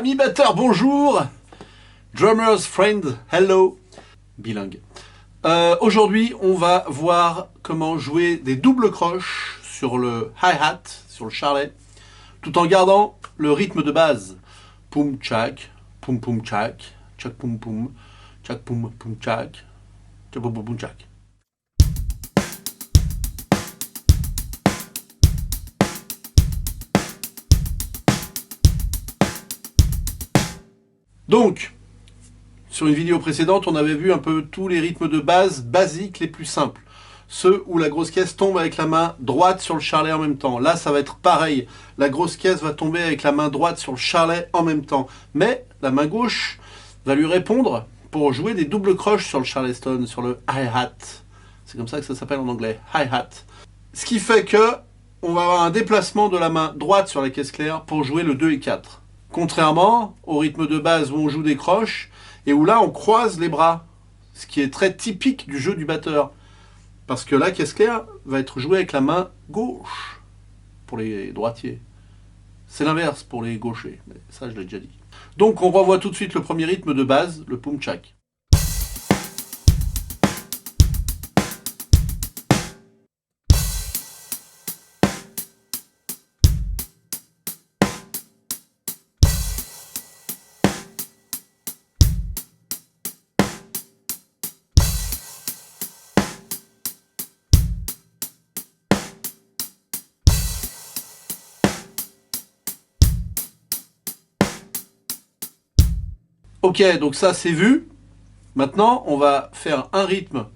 Ami batteur, bonjour. Drummer's friend, hello. Bilingue. Aujourd'hui, on va voir comment jouer des doubles croches sur le hi-hat, sur le charlet, tout en gardant le rythme de base. Poum tchak, poum poum tchak, tchak poum poum, tchak poum poum tchak, tchak poum poum tchak. Donc, sur une vidéo précédente, on avait vu un peu tous les rythmes de base basiques les plus simples. Ceux où la grosse caisse tombe avec la main droite sur le charlet en même temps. Là, ça va être pareil. La grosse caisse va tomber avec la main droite sur le charlet en même temps. Mais la main gauche va lui répondre pour jouer des doubles croches sur le charleston, sur le hi-hat. C'est comme ça que ça s'appelle en anglais, hi-hat. Ce qui fait que on va avoir un déplacement de la main droite sur la caisse claire pour jouer le 2 et 4. Contrairement au rythme de base où on joue des croches et où là on croise les bras, ce qui est très typique du jeu du batteur. Parce que la caisse claire va être jouée avec la main gauche pour les droitiers. C'est l'inverse pour les gauchers, mais ça je l'ai déjà dit. Donc on revoit tout de suite le premier rythme de base, le poum tchak. Ok, donc ça c'est vu. Maintenant, on va faire un rythme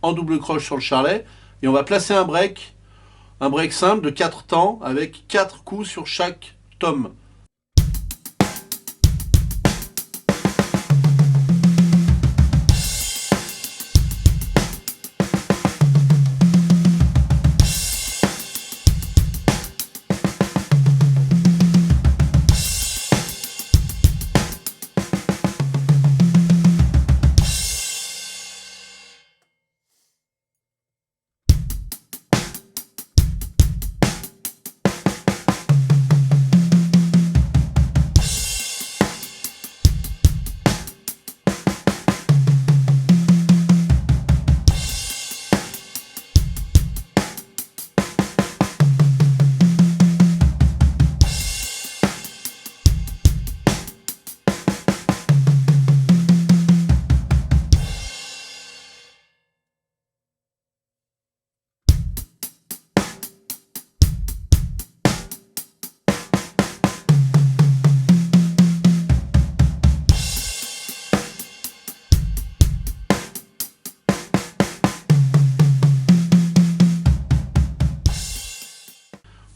en double croche sur le charlet et on va placer un break simple de 4 temps avec 4 coups sur chaque tome.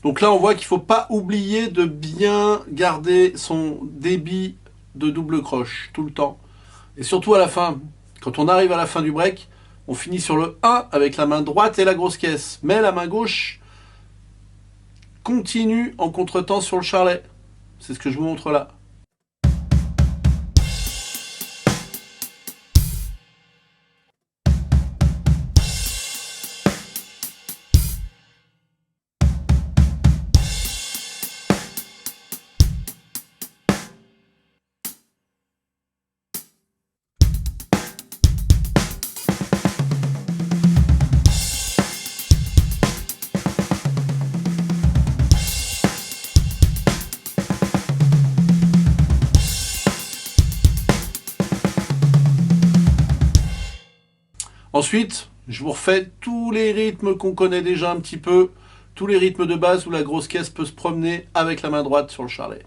Donc là, on voit qu'il ne faut pas oublier de bien garder son débit de double croche tout le temps. Et surtout à la fin, quand on arrive à la fin du break, on finit sur le 1 avec la main droite et la grosse caisse. Mais la main gauche continue en contretemps sur le charlet. C'est ce que je vous montre là. Ensuite, je vous refais tous les rythmes qu'on connaît déjà un petit peu, tous les rythmes de base où la grosse caisse peut se promener avec la main droite sur le charlet.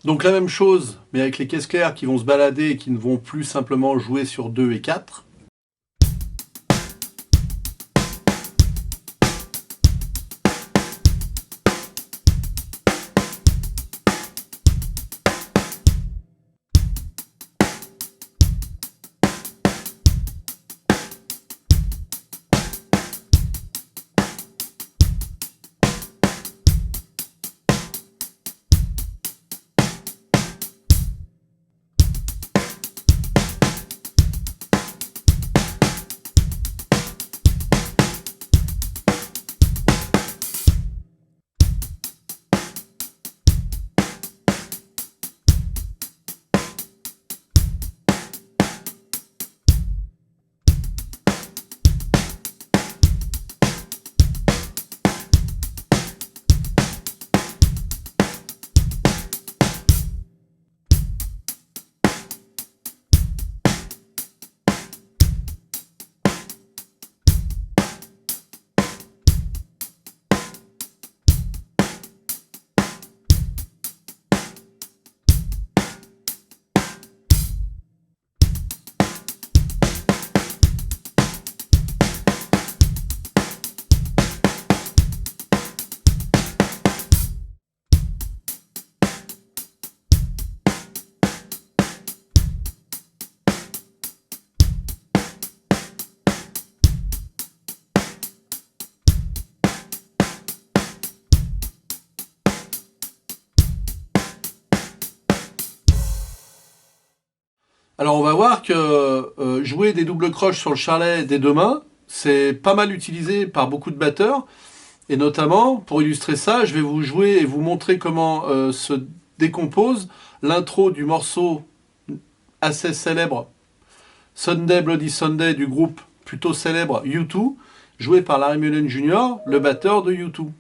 Donc la même chose, mais avec les caisses claires qui vont se balader et qui ne vont plus simplement jouer sur 2 et 4. Alors on va voir que jouer des doubles croches sur le charlet des 2 mains, c'est pas mal utilisé par beaucoup de batteurs. Et notamment, pour illustrer ça, je vais vous jouer et vous montrer comment se décompose l'intro du morceau assez célèbre Sunday Bloody Sunday du groupe plutôt célèbre U2, joué par Larry Mullen Jr., le batteur de U2.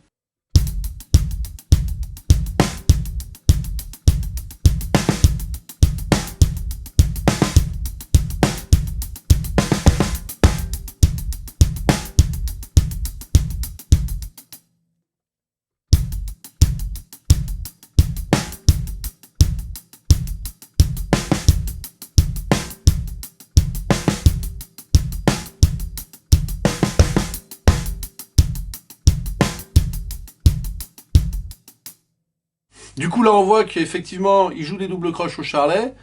Du coup, là, on voit qu'effectivement, il joue des doubles croches au charlet.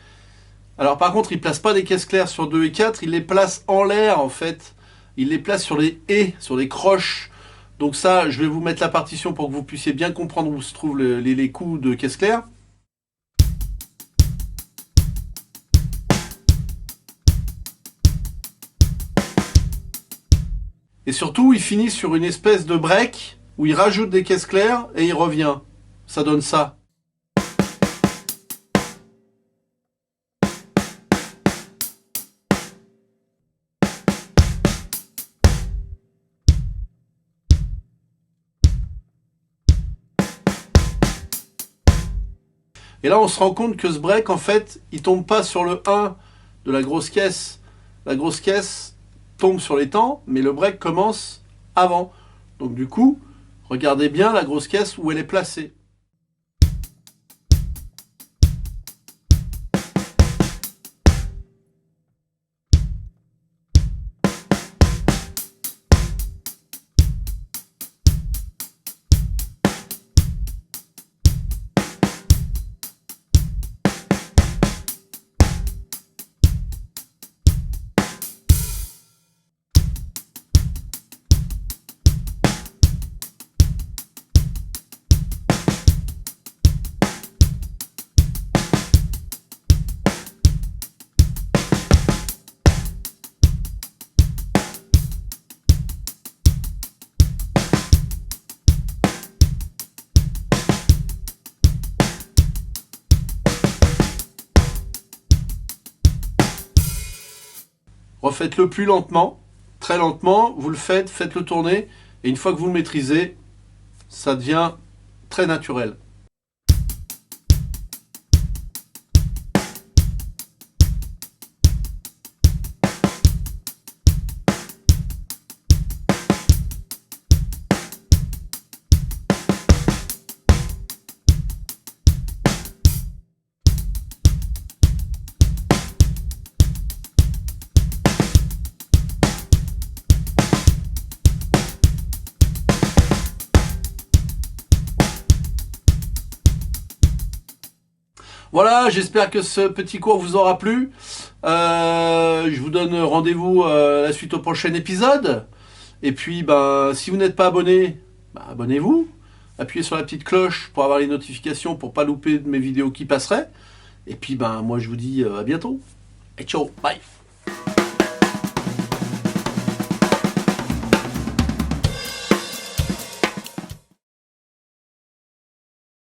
Alors, par contre, il place pas des caisses claires sur 2 et 4, il les place en l'air, en fait. Il les place sur les et, sur les croches. Donc ça, je vais vous mettre la partition pour que vous puissiez bien comprendre où se trouvent les coups de caisses claires. Et surtout, il finit sur une espèce de break où il rajoute des caisses claires et il revient. Ça donne ça. Et là, on se rend compte que ce break, en fait, il tombe pas sur le 1 de la grosse caisse. La grosse caisse tombe sur les temps, mais le break commence avant. Donc du coup, regardez bien la grosse caisse où elle est placée. Refaites-le plus lentement, très lentement, vous le faites, faites-le tourner, et une fois que vous le maîtrisez, ça devient très naturel. Voilà, j'espère que ce petit cours vous aura plu. Je vous donne rendez-vous la suite au prochain épisode. Et puis, ben, si vous n'êtes pas abonné, ben, abonnez-vous. Appuyez sur la petite cloche pour avoir les notifications, pour pas louper de mes vidéos qui passeraient. Et puis, ben, moi, je vous dis à bientôt. Et ciao, bye.